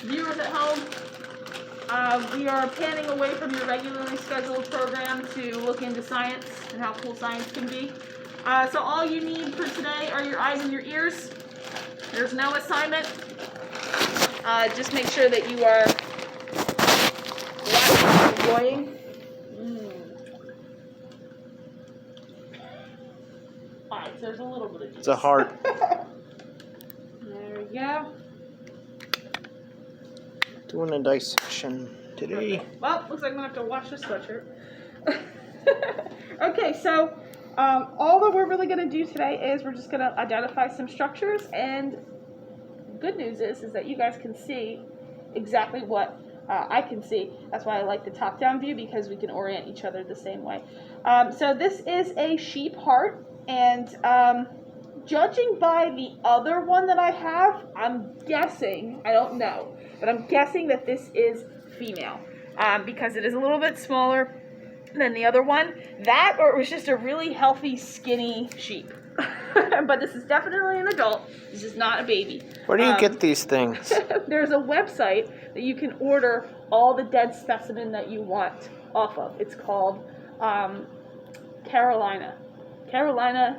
viewers at home, we are panning away from your regularly scheduled program to look into science and how cool science can be. So all you need for today are your eyes and your ears. There's no assignment. Just make sure that you are enjoying. Alright, so there's a little bit of juice. It's a heart. There we go. Doing a dissection today. Okay. Well, looks like I'm going to have to wash this sweatshirt. Okay, so all that we're really going to do today is we're just going to identify some structures, and good news is that you guys can see exactly what I can see. That's why I like the top-down view, because we can orient each other the same way. So this is a sheep heart, and judging by the other one that I have, I'm guessing, I don't know, but I'm guessing that this is female, because it is a little bit smaller than the other one. That, or it was just a really healthy, skinny sheep. But this is definitely an adult. This is not a baby. Where do you get these things? There's a website that you can order all the dead specimen that you want off of. It's called Carolina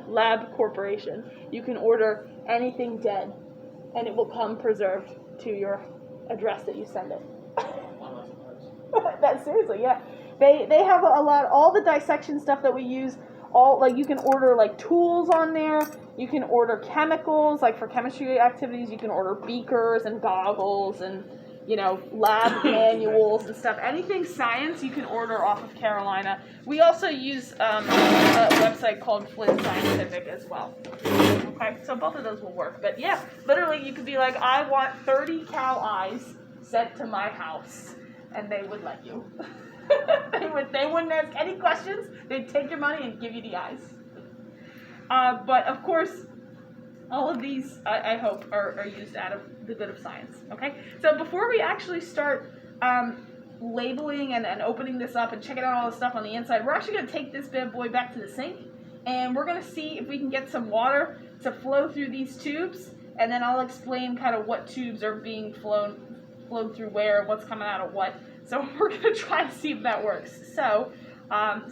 Lab Corporation. You can order anything dead, and it will come preserved to your address that you send it. That seriously, yeah. They have a lot, all the dissection stuff that we use. All, like, you can order like tools on there. You can order chemicals, like for chemistry activities. You can order beakers and goggles and, you know, lab manuals and stuff. Anything science you can order off of Carolina. We also use a website called Flint Scientific as well. Okay, so both of those will work. But yeah, literally you could be like, I want 30 cow eyes sent to my house, and they would let you. They wouldn't ask any questions. They'd take your money and give you the eyes. But of course, all of these, I hope, are used out of the good of science. Okay? So before we actually start labeling and opening this up and checking out all the stuff on the inside, we're actually going to take this bad boy back to the sink, and we're going to see if we can get some water to flow through these tubes, and then I'll explain kind of what tubes are being flowed through where, what's coming out of what. So we're going to try to see if that works. So,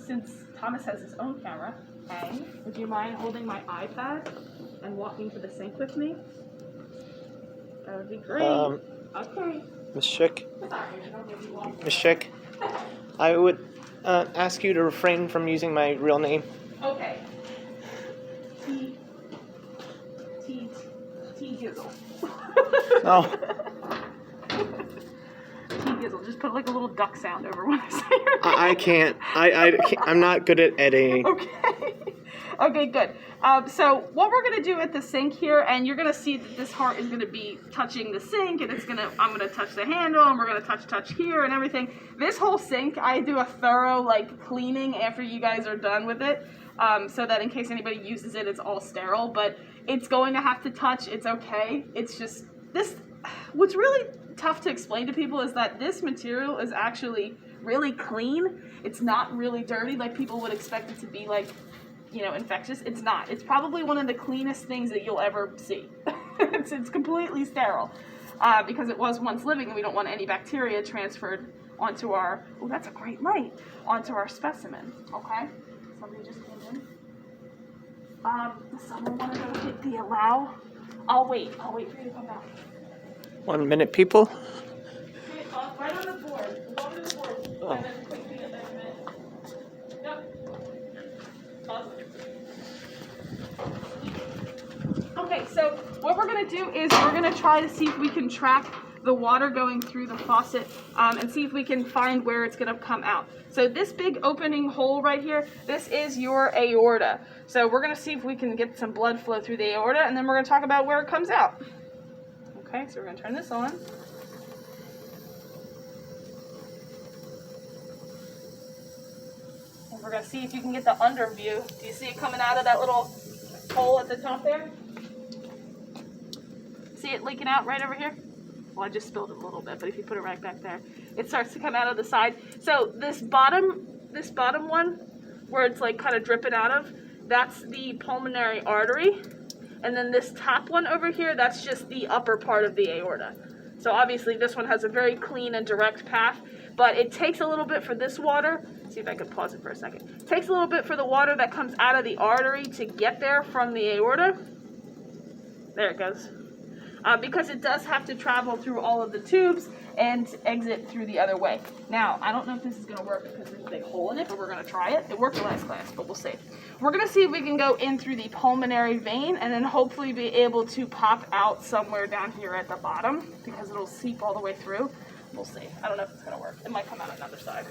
since Thomas has his own camera, hey, would you mind holding my iPad and walking to the sink with me? That would be great. Okay. Miss Schick, I would ask you to refrain from using my real name. Okay. T Gizzle. No. Gizzle. Just put like a little duck sound over when I say your name. I can't. I'm not good at editing. Okay. Okay, good. So what we're gonna do at the sink here, and you're gonna see that this heart is gonna be touching the sink, and I'm gonna touch the handle, and we're gonna touch here and everything. This whole sink, I do a thorough like cleaning after you guys are done with it, so that in case anybody uses it, it's all sterile. But it's going to have to touch. It's okay. It's just this. What's really tough to explain to people is that this material is actually really clean. It's not really dirty like people would expect it to be, like, you know, infectious. It's not. It's probably one of the cleanest things that you'll ever see. It's completely sterile because it was once living, and we don't want any bacteria transferred onto our, oh, that's a great light, onto our specimen. Okay? Somebody just came in. Does someone want to go hit the allow? I'll wait for you to come back. 1 minute, people. Right on the board. Go over to the board. Oh. And then quickly get that in a minute. Yep. Awesome. Okay, so what we're going to do is we're going to try to see if we can track the water going through the faucet and see if we can find where it's going to come out. So this big opening hole right here, this is your aorta. So we're going to see if we can get some blood flow through the aorta, and then we're going to talk about where it comes out. Okay, so we're going to turn this on. And we're going to see if you can get the under view. Do you see it coming out of that little hole at the top there? See it leaking out right over here? Well, I just spilled it a little bit, but if you put it right back there, it starts to come out of the side. So this bottom one, where it's like kind of dripping out of, that's the pulmonary artery. And then this top one over here, that's just the upper part of the aorta. So obviously this one has a very clean and direct path, but it takes a little bit for this water. Let's see if I can pause it for a second. It takes a little bit for the water that comes out of the artery to get there from the aorta. There it goes. Because it does have to travel through all of the tubes and exit through the other way. Now, I don't know if this is going to work because there's a big hole in it, but we're going to try it. It worked in last class, but we'll see. We're going to see if we can go in through the pulmonary vein and then hopefully be able to pop out somewhere down here at the bottom because it'll seep all the way through. We'll see. I don't know if it's going to work. It might come out another side.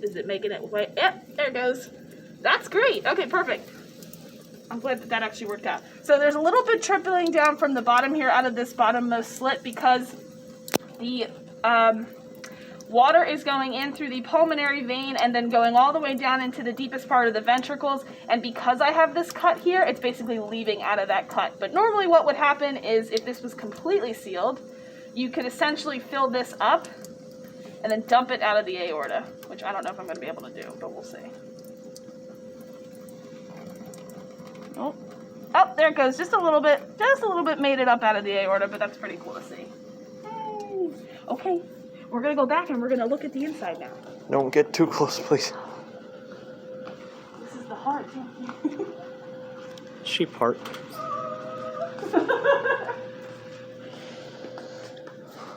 Is it making it way? Yep, there it goes. That's great. Okay, perfect. I'm glad that actually worked out. So there's a little bit trickling down from the bottom here out of this bottommost slit because the water is going in through the pulmonary vein and then going all the way down into the deepest part of the ventricles. And because I have this cut here, it's basically leaving out of that cut. But normally what would happen is if this was completely sealed, you could essentially fill this up and then dump it out of the aorta, which I don't know if I'm going to be able to do, but we'll see. Oh, there it goes. Just a little bit made it up out of the aorta, but that's pretty cool to see. Hey. Okay, we're going to go back and we're going to look at the inside now. Don't get too close, please. This is the heart. Sheep heart.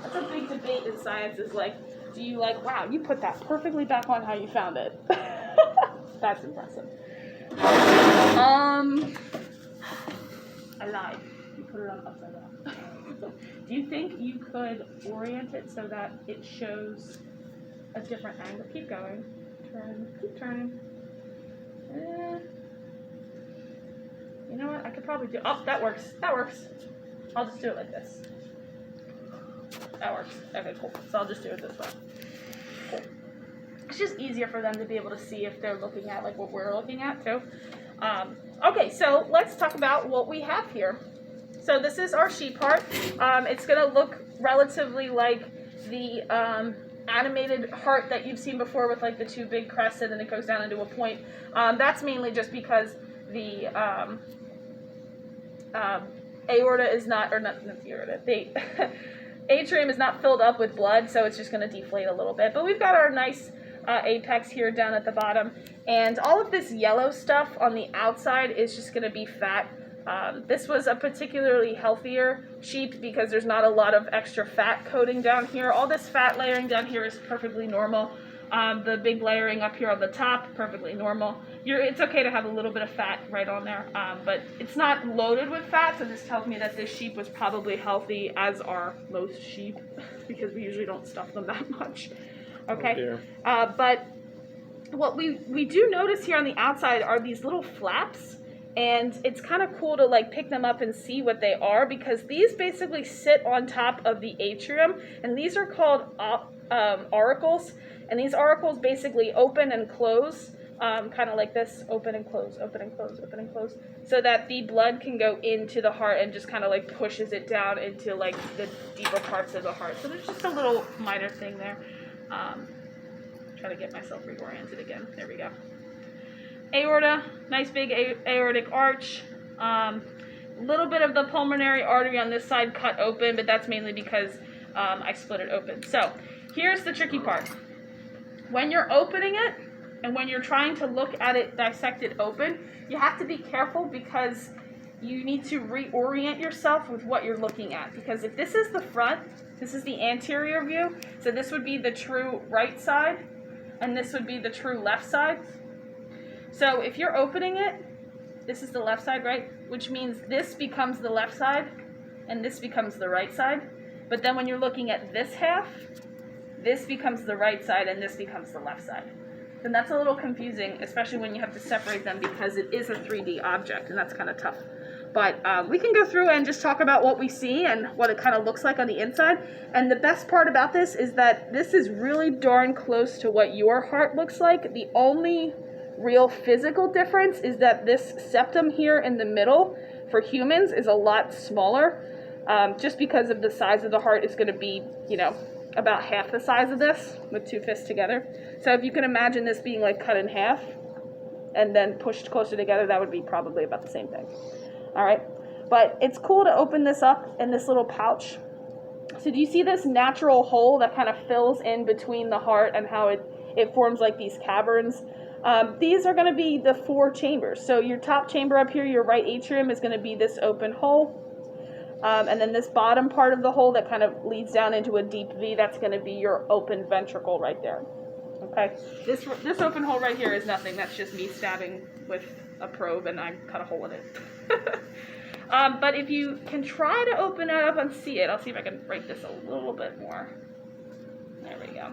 That's a big debate in science is like, do you like, wow, you put that perfectly back on how you found it. That's impressive. I lied. You put it on upside down. Do you think you could orient it so that it shows a different angle? Keep going. Turn. Keep turning. You know what? I could probably do. Oh, that works. That works. I'll just do it like this. That works. Okay, cool. So I'll just do it this way. Cool. It's just easier for them to be able to see if they're looking at like what we're looking at too. Okay, so let's talk about what we have here. So this is our sheep heart. It's going to look relatively like the animated heart that you've seen before with like the two big crests and then it goes down into a point. That's mainly just because the aorta is not, or not the aorta, the atrium is not filled up with blood, so it's just going to deflate a little bit. But we've got our nice apex here down at the bottom, and all of this yellow stuff on the outside is just going to be fat. This was a particularly healthier sheep because there's not a lot of extra fat coating down here. All this fat layering down here is perfectly normal. The big layering up here on the top, perfectly normal. It's okay to have a little bit of fat right on there, but it's not loaded with fat, so this tells me that this sheep was probably healthy, as are most sheep, because we usually don't stuff them that much. Okay, but what we do notice here on the outside are these little flaps, and it's kind of cool to like pick them up and see what they are, because these basically sit on top of the atrium, and these are called auricles, and these auricles basically open and close, kind of like this, open and close, open and close, open and close, so that the blood can go into the heart and just kind of like pushes it down into like the deeper parts of the heart. So there's just a little minor thing there. Try to get myself reoriented again. There we go. Aorta, nice big aortic arch. Little bit of the pulmonary artery on this side cut open, but that's mainly because I split it open. So here's the tricky part. When you're opening it and when you're trying to look at it dissected open, you have to be careful because you need to reorient yourself with what you're looking at. Because if this is the front, this is the anterior view, so this would be the true right side, and this would be the true left side. So if you're opening it, this is the left side, right? Which means this becomes the left side, and this becomes the right side. But then when you're looking at this half, this becomes the right side, and this becomes the left side. Then that's a little confusing, especially when you have to separate them because it is a 3D object, and that's kind of tough. But we can go through and just talk about what we see and what it kind of looks like on the inside. And the best part about this is that this is really darn close to what your heart looks like. The only real physical difference is that this septum here in the middle for humans is a lot smaller, just because of the size of the heart is going to be, you know, about half the size of this with two fists together. So if you can imagine this being like cut in half and then pushed closer together, that would be probably about the same thing. All right. But it's cool to open this up in this little pouch. So do you see this natural hole that kind of fills in between the heart and how it forms like these caverns? These are going to be the 4 chambers. So your top chamber up here, your right atrium, is going to be this open hole. And then this bottom part of the hole that kind of leads down into a deep V, that's going to be your open ventricle right there. Okay, this open hole right here is nothing. That's just me stabbing with a probe and I cut a hole in it. But if you can try to open it up and see it, I'll see if I can break this a little bit more. There we go.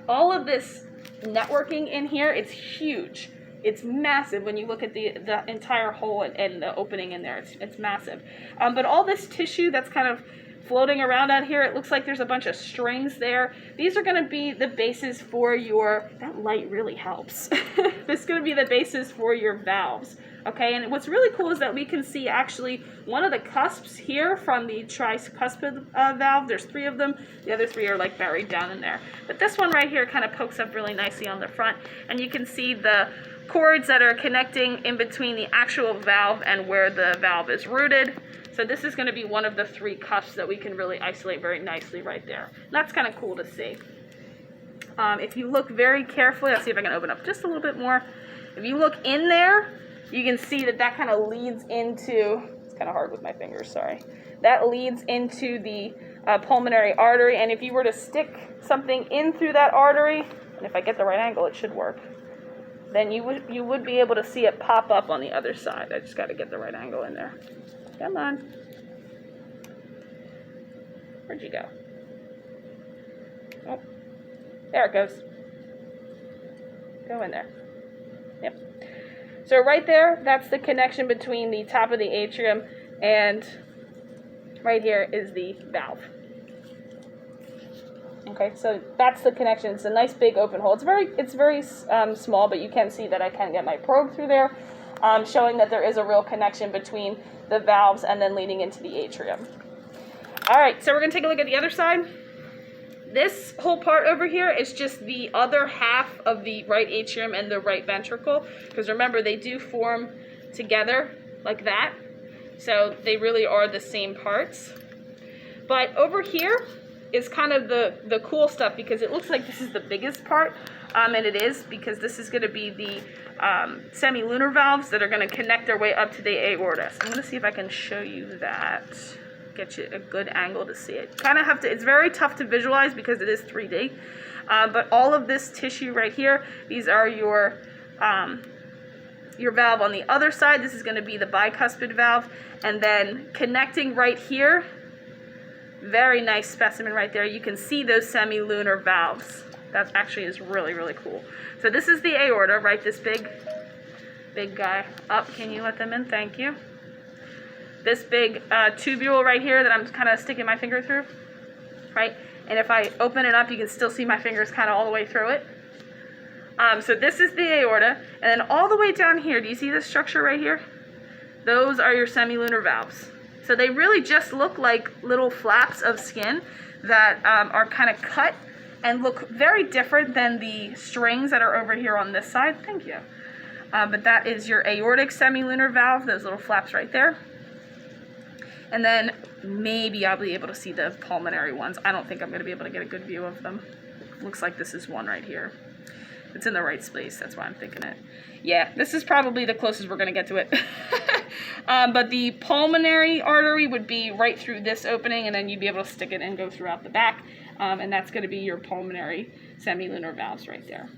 All of this networking in here, it's huge. It's massive when you look at the entire hole and the opening in there. It's massive. But all this tissue that's kind of floating around out here, it looks like there's a bunch of strings there. These are going to be the bases for your, that light really helps. This is going to be the basis for your valves. Okay, and what's really cool is that we can see actually one of the cusps here from the tricuspid valve. There's 3 of them. The other 3 are like buried down in there. But this one right here kind of pokes up really nicely on the front. And you can see the cords that are connecting in between the actual valve and where the valve is rooted. So this is going to be one of the 3 cusps that we can really isolate very nicely right there. And that's kind of cool to see. If you look very carefully, I'll see if I can open up just a little bit more. If you look in there, you can see that kind of leads into, it's kind of hard with my fingers, sorry. That leads into the pulmonary artery, and if you were to stick something in through that artery, and if I get the right angle, it should work, then you would be able to see it pop up on the other side. I just got to get the right angle in there. Come on. Where'd you go? Oh, there it goes. Go in there. Yep. So right there, that's the connection between the top of the atrium and right here is the valve. Okay, so that's the connection. It's a nice big open hole. It's very small, but you can see that I can get my probe through there, showing that there is a real connection between the valves and then leading into the atrium. All right, so we're going to take a look at the other side. This whole part over here is just the other half of the right atrium and the right ventricle, because remember, they do form together like that, so they really are the same parts. But over here is kind of the cool stuff, because it looks like this is the biggest part, and it is, because this is going to be the semilunar valves that are going to connect their way up to the aorta. So I'm going to see if I can show you that. Get you a good angle to see it. Kind of have to, it's very tough to visualize because it is 3D, but all of this tissue right here, these are your valve on the other side. This is going to be the bicuspid valve, and then connecting right here, very nice specimen right there. You can see those semilunar valves. That actually is really, really cool. So this is the aorta, right? This big guy. Up, can you let them in? Thank you. This big tubule right here that I'm kind of sticking my finger through, right? And if I open it up, you can still see my fingers kind of all the way through it. So this is the aorta, and then all the way down here, do you see this structure right here? Those are your semilunar valves. So they really just look like little flaps of skin that are kind of cut and look very different than the strings that are over here on this side. Thank you. But that is your aortic semilunar valve, those little flaps right there. And then maybe I'll be able to see the pulmonary ones. I don't think I'm going to be able to get a good view of them. Looks like this is one right here. It's in the right space, that's why I'm thinking it. Yeah, this is probably the closest we're going to get to it. But the pulmonary artery would be right through this opening, and then you'd be able to stick it and go throughout the back. And that's going to be your pulmonary semilunar valves right there.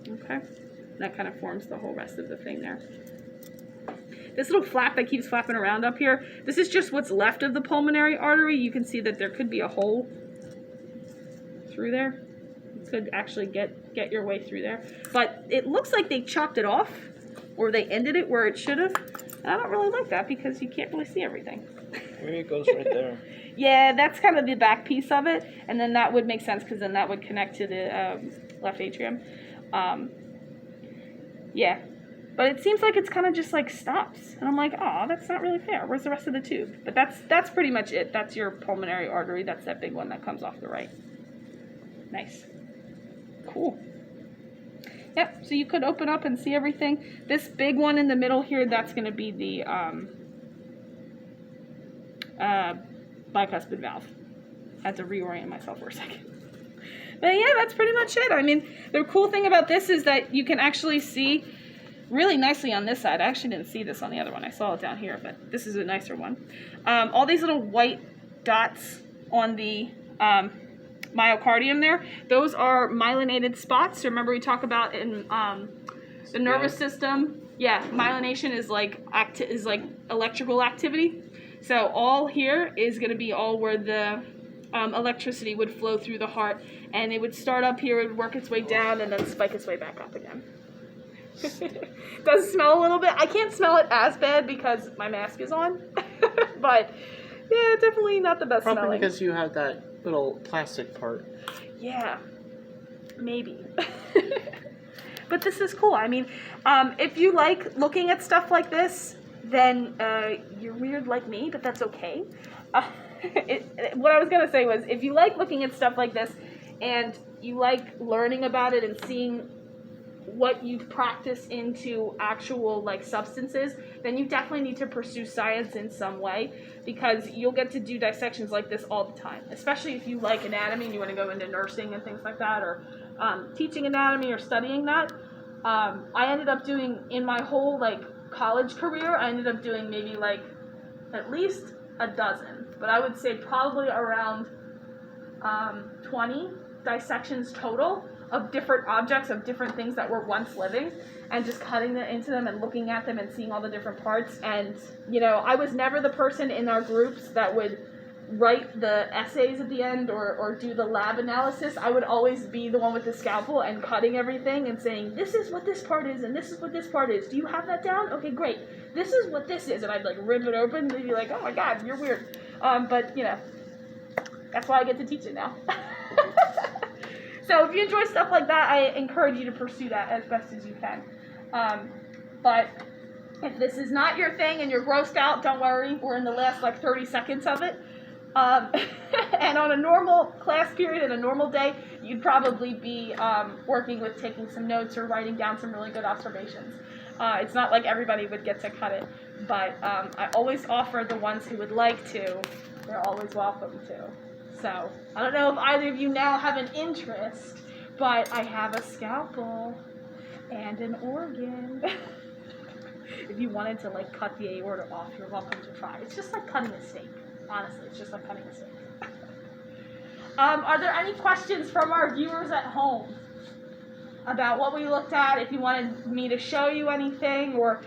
Okay, that kind of forms the whole rest of the thing there. This little flap that keeps flapping around up here, this is just what's left of the pulmonary artery. You can see that there could be a hole through there. You could actually get your way through there. But it looks like they chopped it off, or they ended it where it should have. I don't really like that because you can't really see everything. Maybe it goes right there. Yeah, that's kind of the back piece of it, and then that would make sense because then that would connect to the left atrium. Yeah. But it seems like it's kind of just like stops. And I'm like, oh, that's not really fair. Where's the rest of the tube? But that's pretty much it. That's your pulmonary artery. That's that big one that comes off the right. Nice. Cool. Yep, so you could open up and see everything. This big one in the middle here, that's going to be the bicuspid valve. I had to reorient myself for a second. But yeah, that's pretty much it. I mean, the cool thing about this is that you can actually see really nicely on this side. I actually didn't see this on the other one. I saw it down here, but this is a nicer one. All these little white dots on the myocardium there, those are myelinated spots. Remember we talk about in the nervous system. Yeah, myelination is like electrical activity. So all here is going to be all where the electricity would flow through the heart, and it would start up here, it would work its way down, and then spike its way back up again. Does it smell a little bit? I can't smell it as bad because my mask is on, but yeah, definitely not the best Probably smelling. because you have that little plastic part. Yeah, maybe. But this is cool. I mean, if you like looking at stuff like this, then you're weird like me, but that's okay. What I was going to say was, if you like looking at stuff like this and you like learning about it and seeing what you practice into actual like substances, then you definitely need to pursue science in some way, because you'll get to do dissections like this all the time, especially if you like anatomy and you want to go into nursing and things like that, or teaching anatomy or studying that. I ended up doing, in my whole like college career, I ended up doing maybe like at least a dozen, but I would say probably around 20 dissections total of different objects, of different things that were once living, and just cutting them into them and looking at them and seeing all the different parts. And, you know, I was never the person in our groups that would write the essays at the end or do the lab analysis. I would always be the one with the scalpel and cutting everything and saying, this is what this part is and this is what this part is. Do you have that down? Okay, great. This is what this is. And I'd like rip it open and they'd be like, oh my God, you're weird. But, you know, that's why I get to teach it now. So if you enjoy stuff like that, I encourage you to pursue that as best as you can. But if this is not your thing and you're grossed out, don't worry. We're in the last like 30 seconds of it. And on a normal class period and a normal day, you'd probably be working with taking some notes or writing down some really good observations. It's not like everybody would get to cut it, but I always offer the ones who would like to, they're always welcome to. So I don't know if either of you now have an interest, but I have a scalpel and an organ. If you wanted to like cut the aorta off, you're welcome to try. It's just like cutting a steak. Honestly, it's just like cutting a steak. Are there any questions from our viewers at home about what we looked at? If you wanted me to show you anything, or